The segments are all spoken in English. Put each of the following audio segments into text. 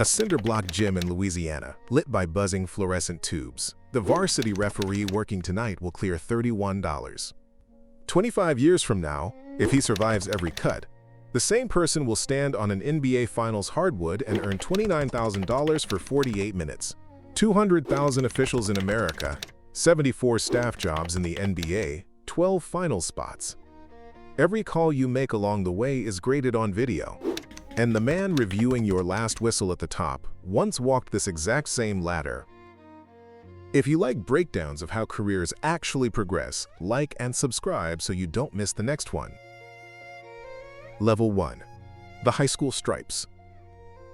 A cinder-block gym in Louisiana, lit by buzzing fluorescent tubes. The varsity referee working tonight will clear $31. 25 years from now, if he survives every cut, the same person will stand on an NBA Finals hardwood and earn $29,000 for 48 minutes. 200,000 officials in America, 74 staff jobs in the NBA, 12 final spots. Every call you make along the way is graded on video. And the man reviewing your last whistle at the top once walked this exact same ladder. If you like breakdowns of how careers actually progress, like and subscribe so you don't miss the next one. Level 1. The High School Stripes.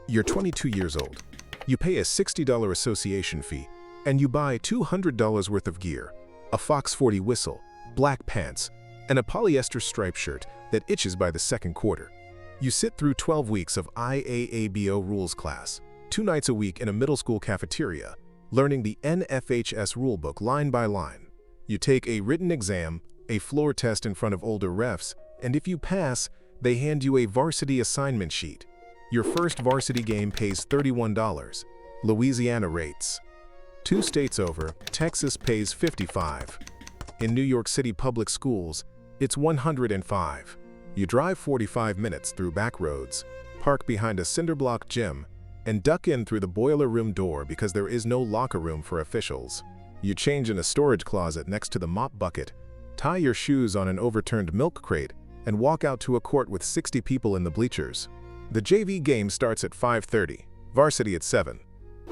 You're 22 years old. You pay a $60 association fee, and you buy $200 worth of gear, a Fox 40 whistle, black pants, and a polyester striped shirt that itches by the second quarter. You sit through 12 weeks of IAABO rules class, 2 nights a week in a middle school cafeteria, learning the NFHS rulebook line by line. You take a written exam, a floor test in front of older refs, and if you pass, they hand you a varsity assignment sheet. Your first varsity game pays $31. Louisiana rates. 2 states over, Texas pays $55. In New York City public schools, it's $105. You drive 45 minutes through back roads, park behind a cinder-block gym, and duck in through the boiler room door because there is no locker room for officials. You change in a storage closet next to the mop bucket, tie your shoes on an overturned milk crate, and walk out to a court with 60 people in the bleachers. The JV game starts at 5:30, varsity at 7.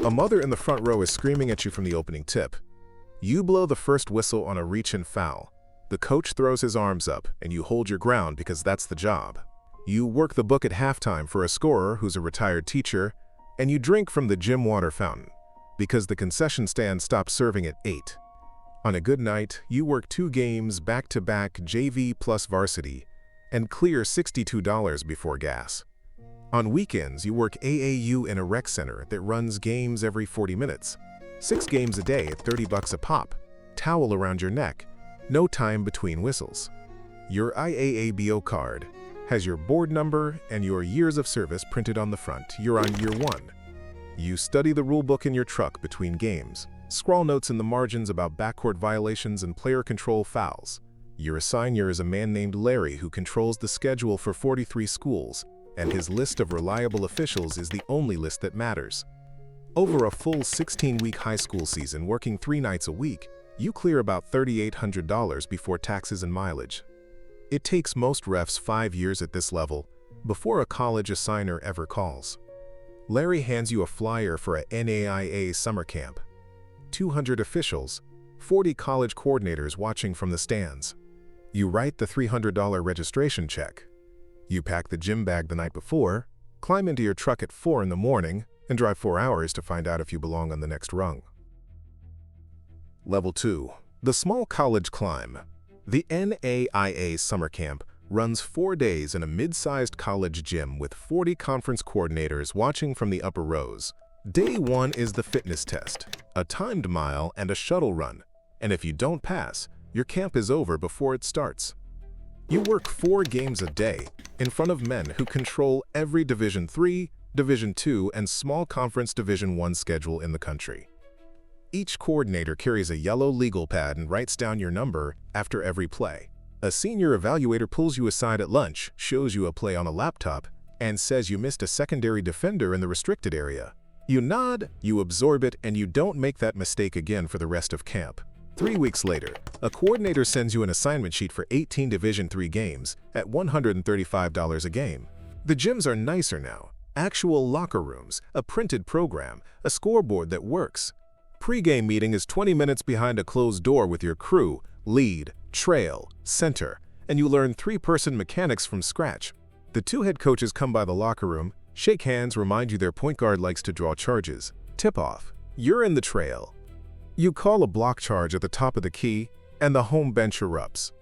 A mother in the front row is screaming at you from the opening tip. You blow the first whistle on a reach-in foul. The coach throws his arms up, and you hold your ground because that's the job. You work the book at halftime for a scorer who's a retired teacher, and you drink from the gym water fountain because the concession stand stops serving at 8. On a good night, you work 2 games back-to-back JV plus varsity and clear $62 before gas. On weekends, you work AAU in a rec center that runs games every 40 minutes. 6 games a day at $30 a pop, towel around your neck, no time between whistles. Your IAABO card has your board number and your years of service printed on the front. You're on year 1. You study the rulebook in your truck between games, scrawl notes in the margins about backcourt violations and player control fouls. Your assigner is a man named Larry who controls the schedule for 43 schools, and his list of reliable officials is the only list that matters. Over a full 16-week high school season working 3 nights a week, you clear about $3,800 before taxes and mileage. It takes most refs 5 years at this level before a college assigner ever calls. Larry hands you a flyer for a NAIA summer camp. 200 officials, 40 college coordinators watching from the stands. You write the $300 registration check. You pack the gym bag the night before, climb into your truck at 4 in the morning, and drive 4 hours to find out if you belong on the next rung. Level 2. The Small College Climb. The NAIA Summer Camp runs 4 days in a mid-sized college gym with 40 conference coordinators watching from the upper rows. Day 1 is the fitness test, a timed mile and a shuttle run, and if you don't pass, your camp is over before it starts. You work 4 games a day in front of men who control every Division III, Division II, and small conference Division I schedule in the country. Each coordinator carries a yellow legal pad and writes down your number after every play. A senior evaluator pulls you aside at lunch, shows you a play on a laptop, and says you missed a secondary defender in the restricted area. You nod, you absorb it, and you don't make that mistake again for the rest of camp. 3 weeks later, a coordinator sends you an assignment sheet for 18 Division III games at $135 a game. The gyms are nicer now. Actual locker rooms, a printed program, a scoreboard that works. Pre-game meeting is 20 minutes behind a closed door with your crew, lead, trail, center, and you learn 3-person mechanics from scratch. The 2 head coaches come by the locker room, shake hands, remind you their point guard likes to draw charges. Tip-off. You're in the trail. You call a block charge at the top of the key, and the home bench erupts.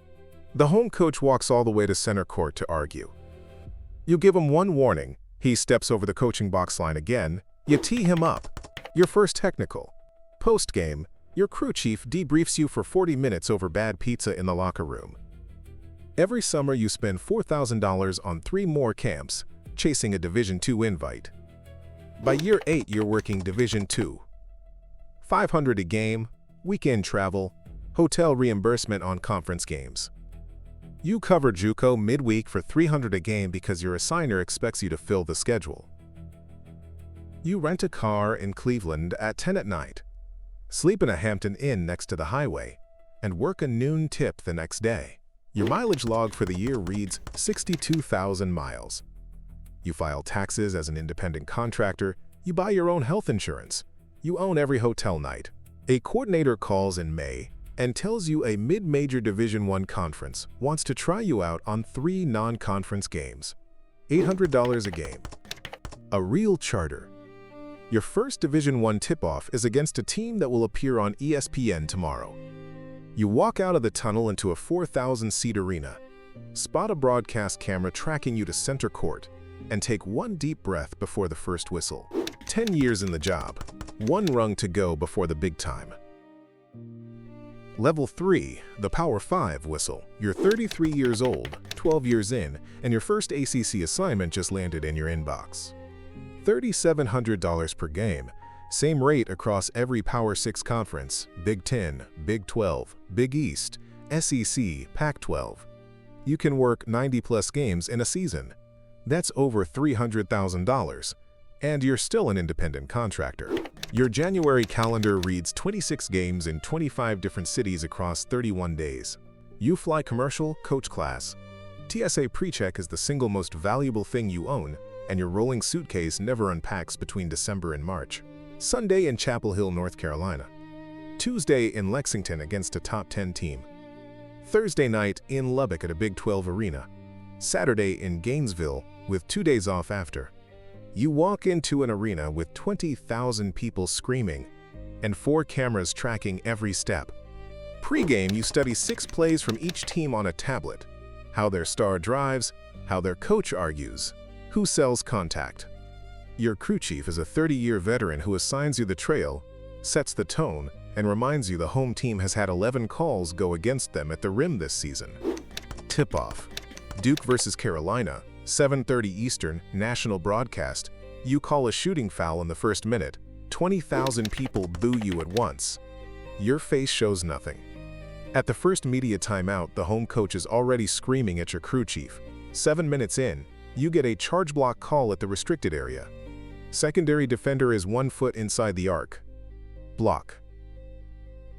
The home coach walks all the way to center court to argue. You give him 1 warning. He steps over the coaching box line again. You tee him up. Your first technical. Post-game, your crew chief debriefs you for 40 minutes over bad pizza in the locker room. Every summer you spend $4,000 on 3 more camps, chasing a Division II invite. By year 8, you're working Division 2. $500 a game, weekend travel, hotel reimbursement on conference games. You cover JUCO midweek for $300 a game because your assigner expects you to fill the schedule. You rent a car in Cleveland at 10 at night, sleep in a Hampton Inn next to the highway, and work a noon tip the next day. Your mileage log for the year reads 62,000 miles. You file taxes as an independent contractor, you buy your own health insurance, you own every hotel night. A coordinator calls in May and tells you a mid-major Division I conference wants to try you out on 3 non-conference games. $800 a game. A real charter. Your first Division I tip-off is against a team that will appear on ESPN tomorrow. You walk out of the tunnel into a 4,000-seat arena, spot a broadcast camera tracking you to center court, and take one deep breath before the first whistle. 10 years in the job, one rung to go before the big time. Level 3, the Power 5 whistle. You're 33 years old, 12 years in, and your first ACC assignment just landed in your inbox. $3,700 per game, same rate across every Power 6 conference, Big 10, Big 12, Big East, SEC, Pac-12. You can work 90-plus games in a season. That's over $300,000, and you're still an independent contractor. Your January calendar reads 26 games in 25 different cities across 31 days. You fly commercial, coach class. TSA PreCheck is the single most valuable thing you own, and your rolling suitcase never unpacks between December and March. Sunday in Chapel Hill, North Carolina. Tuesday in Lexington against a top 10 team. Thursday night in Lubbock at a Big 12 arena. Saturday in Gainesville with 2 days off after. You walk into an arena with 20,000 people screaming and 4 cameras tracking every step. Pre-game, you study 6 plays from each team on a tablet, how their star drives, how their coach argues, who sells contact. Your crew chief is a 30-year veteran who assigns you the trail, sets the tone, and reminds you the home team has had 11 calls go against them at the rim this season. Tip-off. Duke versus Carolina, 7:30 Eastern, national broadcast. You call a shooting foul in the first minute. 20,000 people boo you at once. Your face shows nothing. At the first media timeout, the home coach is already screaming at your crew chief. 7 minutes in, you get a charge block call at the restricted area. Secondary defender is 1 foot inside the arc. Block.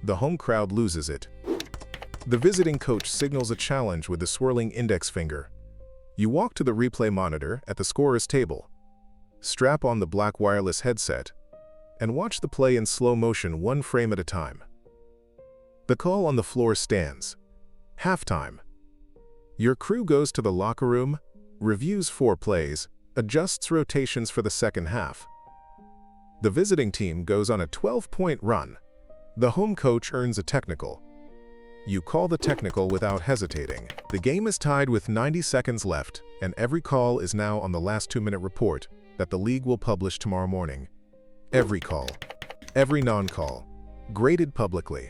The home crowd loses it. The visiting coach signals a challenge with the swirling index finger. You walk to the replay monitor at the scorer's table, strap on the black wireless headset, and watch the play in slow motion 1 frame at a time. The call on the floor stands. Halftime. Your crew goes to the locker room, reviews 4 plays, adjusts rotations for the second half. The visiting team goes on a 12-point run. The home coach earns a technical. You call the technical without hesitating. The game is tied with 90 seconds left, and every call is now on the last 2-minute report that the league will publish tomorrow morning. Every call, every non-call, graded publicly.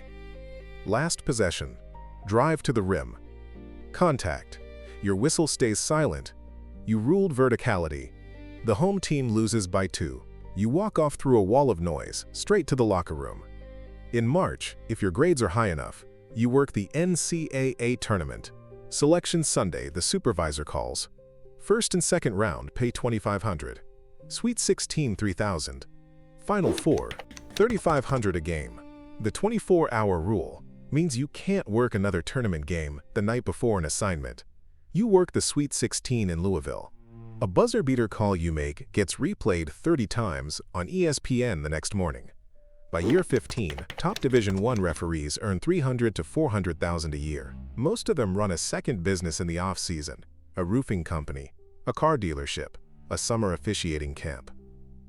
Last possession, drive to the rim. Contact, your whistle stays silent. You ruled verticality. The home team loses by 2. You walk off through a wall of noise, straight to the locker room. In March, if your grades are high enough, you work the NCAA tournament. Selection Sunday, the supervisor calls. First and second round pay $2,500. Sweet 16, $3,000. Final 4, $3,500 a game. The 24-hour rule means you can't work another tournament game the night before an assignment. You work the Sweet 16 in Louisville. A buzzer-beater call you make gets replayed 30 times on ESPN the next morning. By year 15, top Division I referees earn $300,000 to $400,000 a year. Most of them run a second business in the off-season, a roofing company, a car dealership, a summer officiating camp.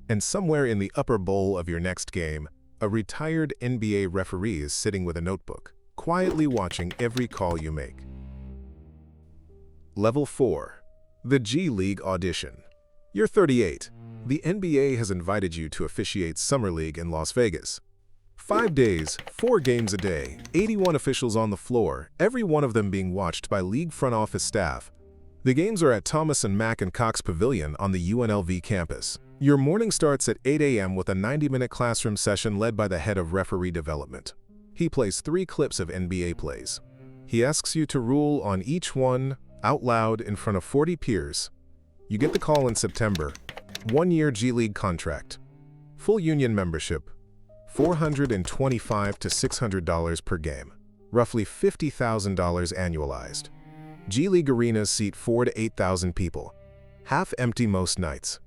And somewhere in the upper bowl of your next game, a retired NBA referee is sitting with a notebook, quietly watching every call you make. Level 4. The G League Audition. You're 38. The NBA has invited you to officiate Summer League in Las Vegas. 5 days, 4 games a day, 81 officials on the floor, every one of them being watched by league front office staff. The games are at Thomas & Mack and Cox Pavilion on the UNLV campus. Your morning starts at 8 a.m. with a 90-minute classroom session led by the head of referee development. He plays 3 clips of NBA plays. He asks you to rule on each one out loud in front of 40 peers. You get the call in September. 1-year G League contract. Full union membership. $425 to $600 per game. Roughly $50,000 annualized. G League arenas seat 4,000 to 8,000 people. Half empty most nights.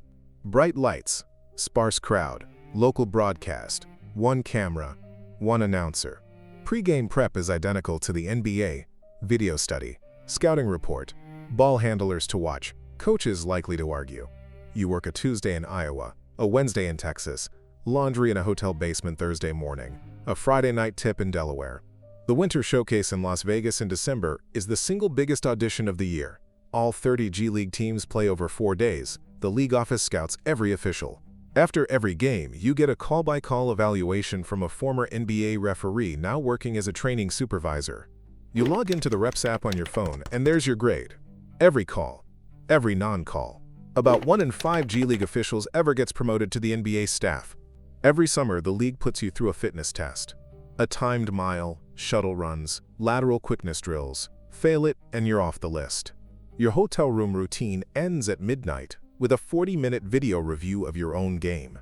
Bright lights, sparse crowd, local broadcast, 1 camera, 1 announcer. Pre-game prep is identical to the NBA, video study, scouting report, ball handlers to watch, coaches likely to argue. You work a Tuesday in Iowa, a Wednesday in Texas, laundry in a hotel basement Thursday morning, a Friday night tip in Delaware. The Winter Showcase in Las Vegas in December is the single biggest audition of the year. All 30 G League teams play over 4 days. The league office scouts every official. After every game, you get a call-by-call evaluation from a former NBA referee now working as a training supervisor. You log into the Reps app on your phone, and there's your grade. Every call, every non-call. About 1 in 5 G League officials ever gets promoted to the NBA staff. Every summer, the league puts you through a fitness test. A timed mile, shuttle runs, lateral quickness drills. Fail it, and you're off the list. Your hotel room routine ends at midnight with a 40-minute video review of your own game.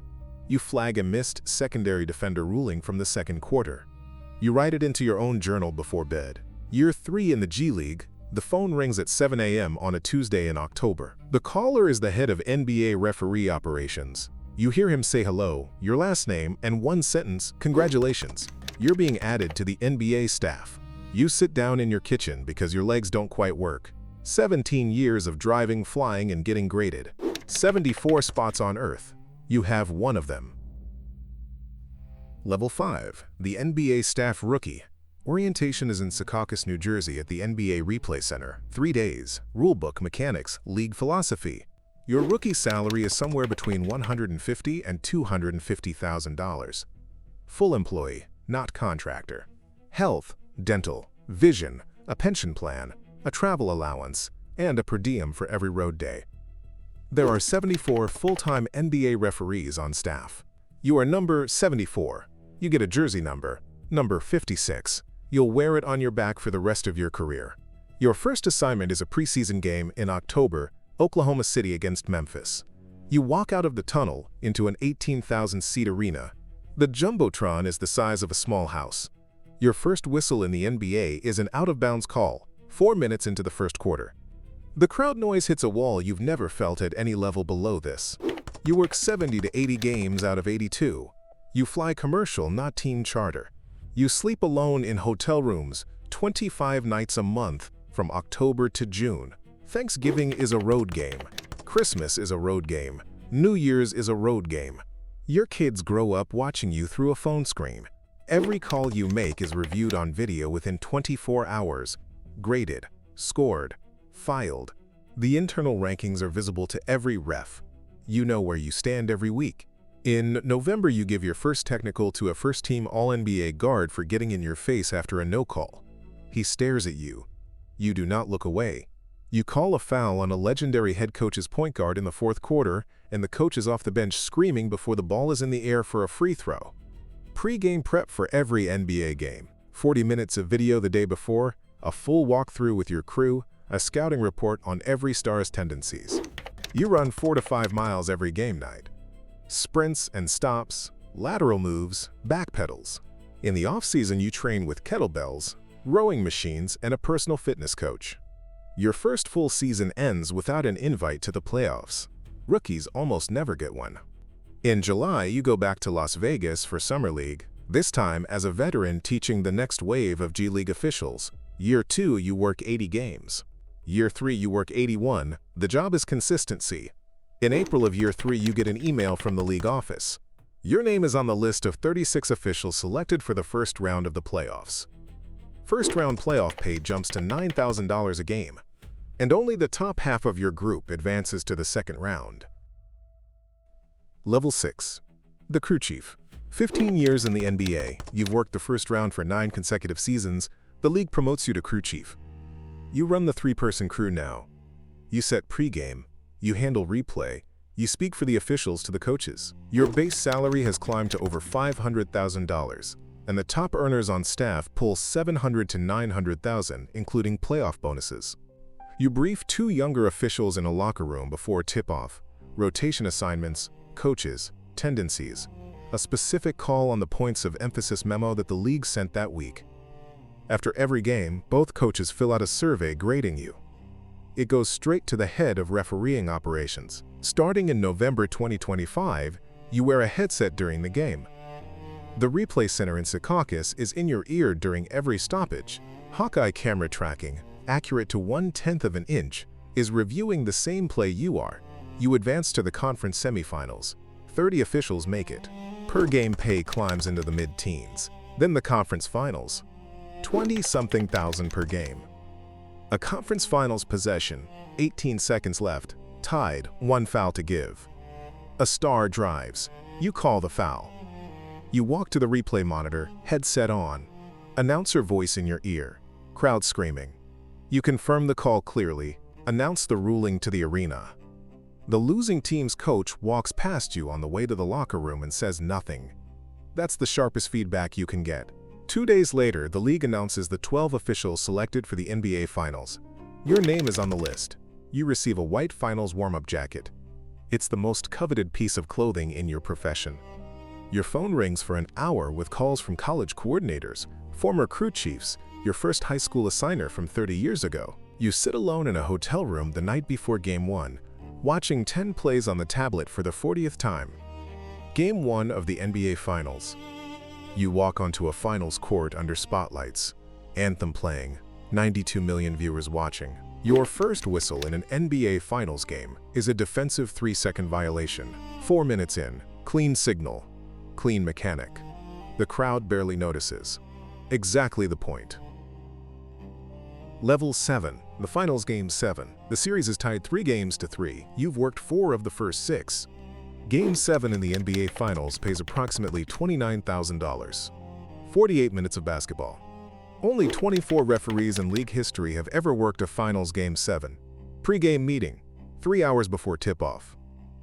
You flag a missed secondary defender ruling from the second quarter. You write it into your own journal before bed. Year 3 in the G League, the phone rings at 7 a.m. on a Tuesday in October. The caller is the head of NBA referee operations. You hear him say hello, your last name, and 1 sentence, "Congratulations, you're being added to the NBA staff." You sit down in your kitchen because your legs don't quite work. 17 years of driving, flying, and getting graded. 74 spots on Earth. You have 1 of them. Level 5. The NBA Staff Rookie. Orientation is in Secaucus, New Jersey at the NBA Replay Center. 3 days. Rulebook, mechanics, league philosophy. Your rookie salary is somewhere between $150,000 and $250,000. Full employee, not contractor. Health, dental, vision, a pension plan, a travel allowance, and a per diem for every road day. There are 74 full-time NBA referees on staff. You are number 74. You get a jersey number, number 56. You'll wear it on your back for the rest of your career. Your first assignment is a preseason game in October, Oklahoma City against Memphis. You walk out of the tunnel into an 18,000-seat arena. The Jumbotron is the size of a small house. Your first whistle in the NBA is an out-of-bounds call, 4 minutes into the first quarter. The crowd noise hits a wall you've never felt at any level below this. You work 70 to 80 games out of 82. You fly commercial, not team charter. You sleep alone in hotel rooms 25 nights a month from October to June. Thanksgiving is a road game. Christmas is a road game. New Year's is a road game. Your kids grow up watching you through a phone screen. Every call you make is reviewed on video within 24 hours. Graded, scored, filed. The internal rankings are visible to every ref. You know where you stand every week. In November, you give your first technical to a first-team All-NBA guard for getting in your face after a no-call. He stares at you. You do not look away. You call a foul on a legendary head coach's point guard in the 4th quarter, and the coach is off the bench screaming before the ball is in the air for a free throw. Pre-game prep for every NBA game. 40 minutes of video the day before, a full walkthrough with your crew, a scouting report on every star's tendencies. You run 4 to 5 miles every game night. Sprints and stops, lateral moves, back pedals. In the off-season, you train with kettlebells, rowing machines, and a personal fitness coach. Your first full season ends without an invite to the playoffs. Rookies almost never get one. In July, you go back to Las Vegas for Summer League, this time as a veteran teaching the next wave of G League officials. Year 2, you work 80 games. Year 3, you work 81. The job is consistency. In April of Year 3, you get an email from the league office. Your name is on the list of 36 officials selected for the first round of the playoffs. First round playoff pay jumps to $9,000 a game, and only the top half of your group advances to the second round. Level 6. The Crew Chief. 15 years in the NBA, you've worked the first round for 9 consecutive seasons. The league promotes you to Crew Chief. You run the 3-person crew now. You set pregame, you handle replay, you speak for the officials to the coaches. Your base salary has climbed to over $500,000, and the top earners on staff pull $700,000 to $900,000, including playoff bonuses. You brief 2 younger officials in a locker room before tip-off, rotation assignments, coaches, tendencies, a specific call on the points of emphasis memo that the league sent that week. After every game, both coaches fill out a survey grading you. It goes straight to the head of refereeing operations. Starting in November 2025, you wear a headset during the game. The replay center in Secaucus is in your ear during every stoppage. Hawkeye camera tracking, accurate to 1/10 of an inch, is reviewing the same play you are. You advance to the conference semifinals. 30 officials make it. Per game pay climbs into the mid-teens. Then the conference finals. 20-something thousand per game. A conference finals possession, 18 seconds left, tied, 1 foul to give. A star drives. You call the foul. You walk to the replay monitor, headset on. Announcer voice in your ear. Crowd screaming. You confirm the call clearly, announce the ruling to the arena. The losing team's coach walks past you on the way to the locker room and says nothing. That's the sharpest feedback you can get. 2 days later, the league announces the 12 officials selected for the NBA Finals. Your name is on the list. You receive a white Finals warm-up jacket. It's the most coveted piece of clothing in your profession. Your phone rings for an hour with calls from college coordinators, former crew chiefs, your first high school assigner from 30 years ago. You sit alone in a hotel room the night before Game 1, watching 10 plays on the tablet for the 40th time. Game 1 of the NBA Finals. You walk onto a finals court under spotlights, anthem playing, 92 million viewers watching. Your first whistle in an NBA Finals game is a defensive 3-second violation. 4 minutes in, clean signal, clean mechanic. The crowd barely notices. Exactly the point. Level 7, the Finals Game 7. The series is tied 3-3. You've worked 4 of the first 6. Game 7 in the NBA Finals pays approximately $29,000. 48 minutes of basketball. Only 24 referees in league history have ever worked a Finals Game 7. Pre-game meeting, 3 hours before tip-off.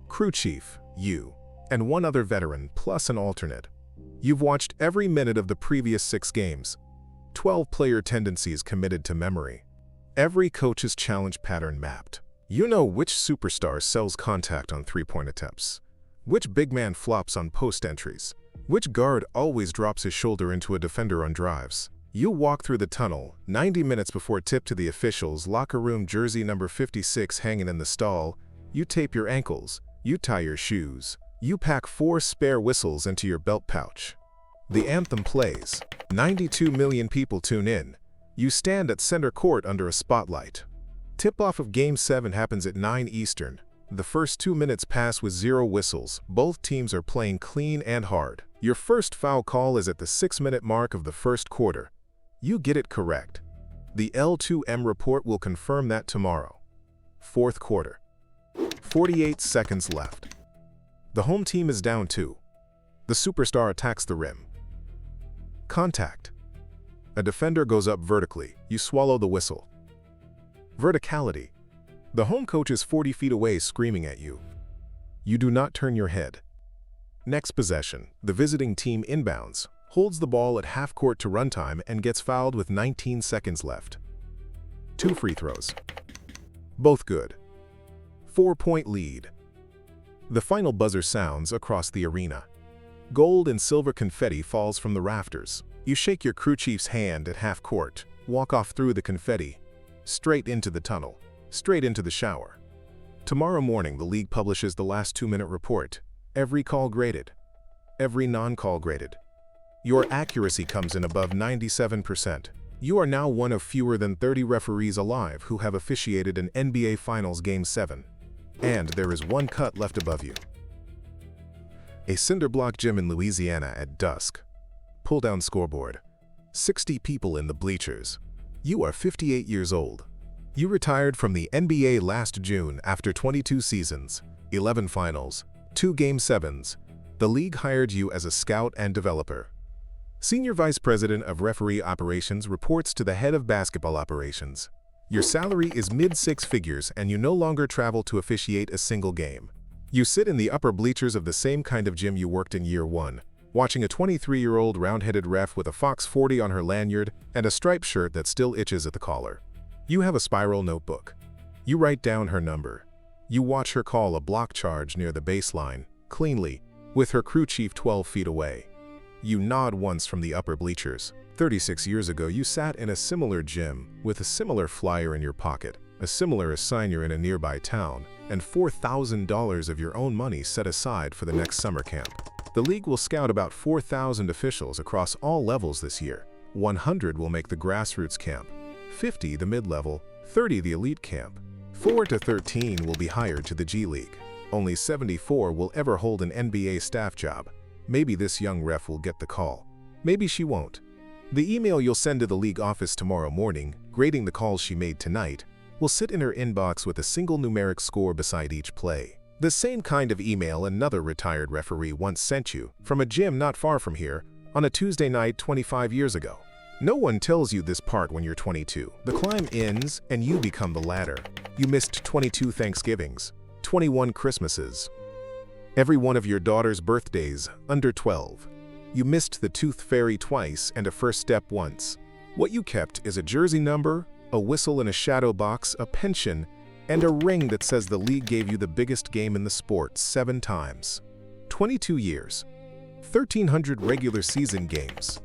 Crew chief, you, and 1 other veteran, plus an alternate. You've watched every minute of the previous 6 games. 12 player tendencies committed to memory. Every coach's challenge pattern mapped. You know which superstar sells contact on 3-point attempts, which big man flops on post entries, which guard always drops his shoulder into a defender on drives. You walk through the tunnel, 90 minutes before tip to the officials, locker room jersey number 56 hanging in the stall. You tape your ankles, you tie your shoes, you pack 4 spare whistles into your belt pouch. The anthem plays. 92 million people tune in. You stand at center court under a spotlight. Tip-off of Game 7 happens at 9 Eastern. The first 2 minutes pass with 0 whistles. Both teams are playing clean and hard. Your first foul call is at the 6-minute mark of the first quarter. You get it correct. The L2M report will confirm that tomorrow. 4th quarter. 48 seconds left. The home team is down 2. The superstar attacks the rim. Contact. A defender goes up vertically. You swallow the whistle. Verticality. The home coach is 40 feet away screaming at you. You do not turn your head. Next possession, the visiting team inbounds, holds the ball at half court to runtime and gets fouled with 19 seconds left. 2 free throws. Both good. 4-point lead. The final buzzer sounds across the arena. Gold and silver confetti falls from the rafters. You shake your crew chief's hand at half court, walk off through the confetti, straight into the tunnel, straight into the shower. Tomorrow morning, the league publishes the last 2-minute report. Every call graded. Every non-call graded. Your accuracy comes in above 97%. You are now one of fewer than 30 referees alive who have officiated an NBA Finals Game 7. And there is 1 cut left above you. A cinder-block gym in Louisiana at dusk. Pull-down scoreboard. 60 people in the bleachers. You are 58 years old. You retired from the NBA last June after 22 seasons, 11 finals, 2 Game 7s. The league hired you as a scout and developer. Senior Vice President of Referee Operations reports to the head of basketball operations. Your salary is mid-six figures and you no longer travel to officiate a single game. You sit in the upper bleachers of the same kind of gym you worked in year one, watching a 23-year-old round-headed ref with a Fox 40 on her lanyard and a striped shirt that still itches at the collar. You have a spiral notebook. You write down her number. You watch her call a block charge near the baseline, cleanly, with her crew chief 12 feet away. You nod once from the upper bleachers. 36 years ago, you sat in a similar gym with a similar flyer in your pocket, a similar assigner in a nearby town, and $4,000 of your own money set aside for the next summer camp. The league will scout about 4,000 officials across all levels this year. 100 will make the grassroots camp, 50 the mid-level, 30 the elite camp. 4 to 13 will be hired to the G League. Only 74 will ever hold an NBA staff job. Maybe this young ref will get the call. Maybe she won't. The email you'll send to the league office tomorrow morning, grading the calls she made tonight, will sit in her inbox with a single numeric score beside each play. The same kind of email another retired referee once sent you from a gym not far from here on a Tuesday night 25 years ago. No one tells you this part when you're 22. The climb ends and you become the ladder. You missed 22 Thanksgivings, 21 Christmases, every one of your daughter's birthdays under 12. You missed the tooth fairy twice and a first step once. What you kept is a jersey number, a whistle in a shadow box, a pension, and a ring that says the league gave you the biggest game in the sport 7 times. 22 years, 1,300 regular season games,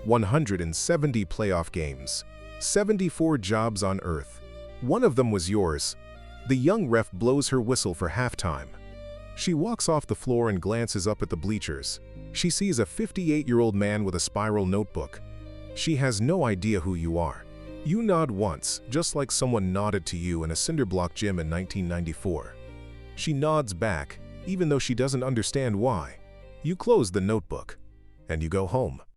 170 playoff games, 74 jobs on earth. One of them was yours. The young ref blows her whistle for halftime. She walks off the floor and glances up at the bleachers. She sees a 58-year-old man with a spiral notebook. She has no idea who you are. You nod once, just like someone nodded to you in a cinder-block gym in 1994. She nods back, even though she doesn't understand why. You close the notebook, and you go home.